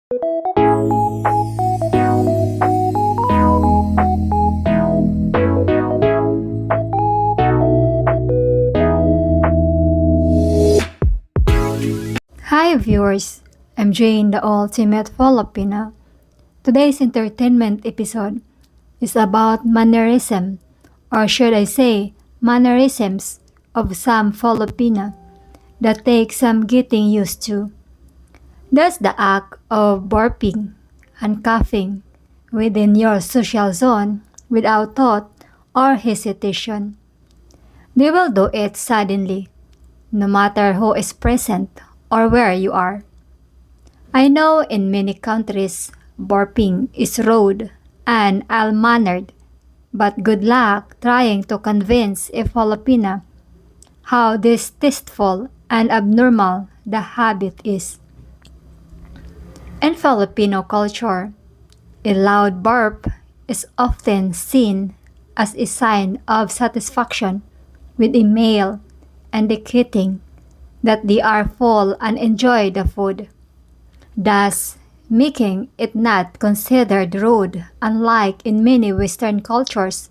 Hi viewers, I'm Jane, the ultimate Filipina. Today's entertainment episode is about mannerism, or should I say, mannerisms of some Filipina that take some getting used to. Does the act of burping and coughing within your social zone without thought or hesitation. They will do it suddenly, no matter who is present or where you are. I know in many countries, burping is rude and ill-mannered, but good luck trying to convince a Filipina how distasteful and abnormal the habit is. In Filipino culture, a loud burp is often seen as a sign of satisfaction with a meal, indicating that they are full and enjoy the food, thus making it not considered rude, unlike in many Western cultures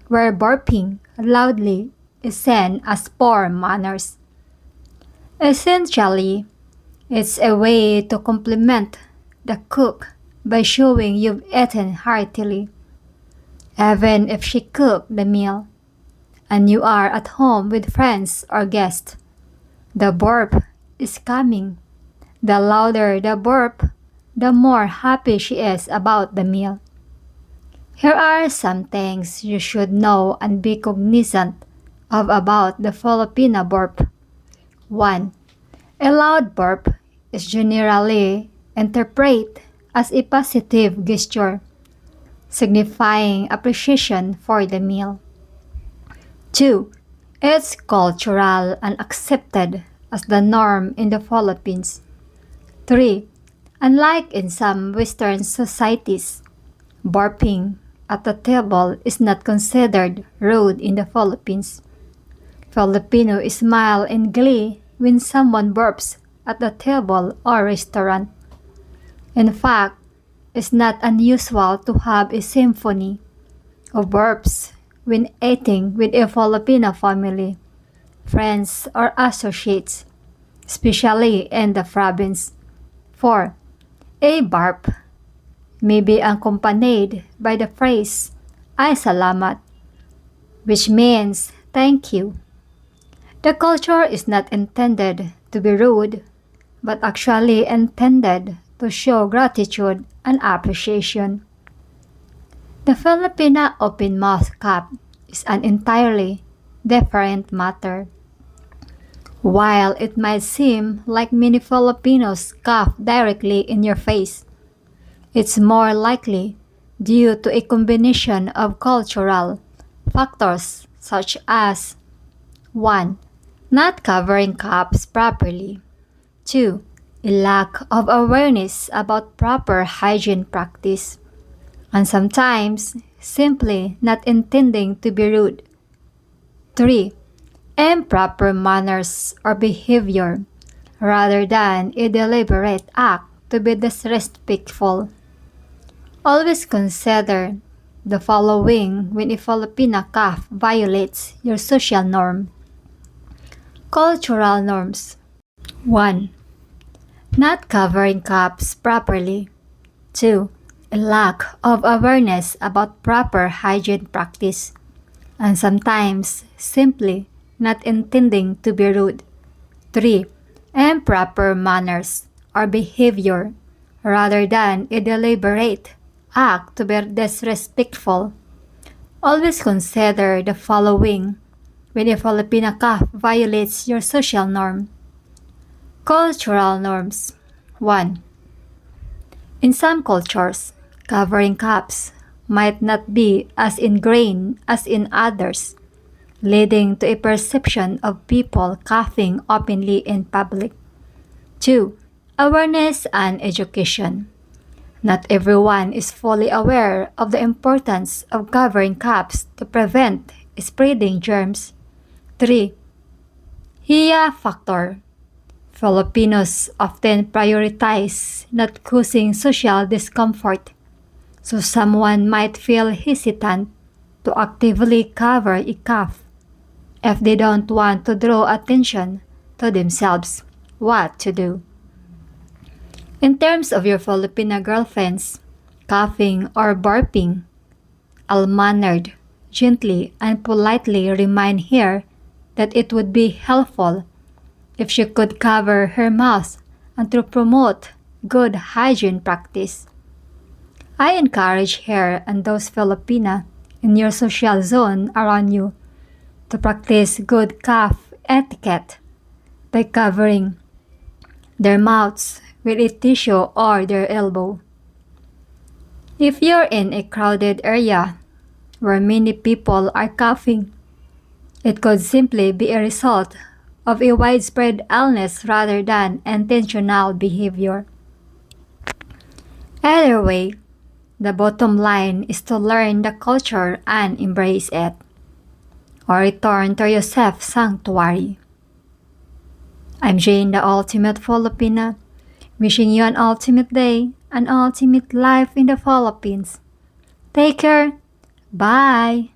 where burping loudly is seen as poor manners. Essentially, it's a way to compliment the cook by showing you've eaten heartily, even if she cooked the meal and you are at home with friends or guests. The burp is coming. The louder the burp, the more happy she is about the meal. Here are some things you should know and be cognizant of about the Filipina burp. 1. A loud burp is generally interpreted as a positive gesture, signifying appreciation for the meal. 2. It's cultural and accepted as the norm in the Philippines. 3. Unlike in some Western societies, burping at the table is not considered rude in the Philippines. Filipino smile in glee when someone burps at the table or restaurant. In fact, it's not unusual to have a symphony of burps when eating with a Filipino family, friends, or associates, especially in the province. 4. A burp may be accompanied by the phrase, "Ay salamat," which means thank you. The culture is not intended to be rude, but actually intended to show gratitude and appreciation. The Filipina open mouth cup is an entirely different matter. While it might seem like many Filipinos cough directly in your face, it's more likely due to a combination of cultural factors such as 1. Not covering cups properly. 2. A lack of awareness about proper hygiene practice. And sometimes, simply not intending to be rude. 3. Improper manners or behavior rather than a deliberate act to be disrespectful. Always consider the following when a Filipina cough violates your social norm. Cultural norms. 1. Not covering cups properly. 2. A lack of awareness about proper hygiene practice. And sometimes, simply not intending to be rude. 3. Improper manners or behavior rather than a deliberate act to be disrespectful. Always consider the following when a Filipina cough violates your social norm. Cultural norms. 1. In some cultures, covering cups might not be as ingrained as in others, leading to a perception of people coughing openly in public. 2. Awareness and education. Not everyone is fully aware of the importance of covering cups to prevent spreading germs. 3. HIA factor. Filipinos often prioritize not causing social discomfort, so someone might feel hesitant to actively cover a cough if they don't want to draw attention to themselves. What to do? In terms of your Filipina girlfriends, coughing or burping, ill-mannered, gently and politely remind her that it would be helpful if she could cover her mouth and to promote good hygiene practice. I encourage her and those Filipina in your social zone around you to practice good cough etiquette by covering their mouths with a tissue or their elbow. If you're in a crowded area where many people are coughing, it could simply be a result of a widespread illness rather than intentional behavior. Either way, the bottom line is to learn the culture and embrace it, or return to your safe sanctuary. I'm Jane, the Ultimate Filipina, wishing you an ultimate day, an ultimate life in the Philippines. Take care. Bye.